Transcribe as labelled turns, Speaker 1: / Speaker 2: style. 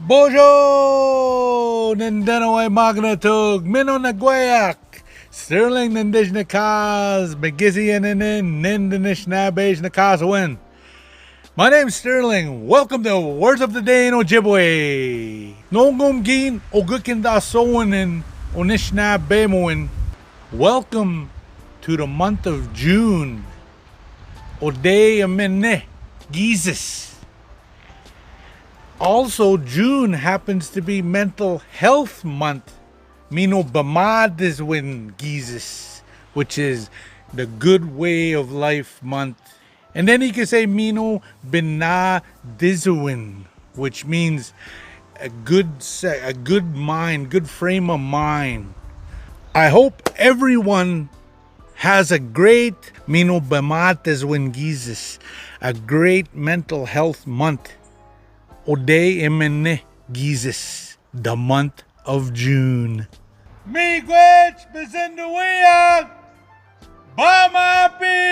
Speaker 1: Bojo! Nandano ay magnatog, Mino Nagwayak, Sterling Nandish Nakaz, Giizis and Nindanish Nabage Nakazwin. My name's Sterling. Welcome to Words of the Day in Ojibwe. Nongum Gin Ogukinda Sowanin Onishna Bemoin. Welcome to the month of June. Ode'imini, Giizis. Also, June happens to be Mental Health Month. Mino Bamadiswin Giizis, which is the Good Way of Life Month. And then you can say Mino Binadiswin, which means a good mind, good frame of mind. I hope everyone has a great Mino Bamadiswin Giizis, a great mental health month. Ode'imini Giizis, the month of June. Miigwech Bezinduia Bamapi!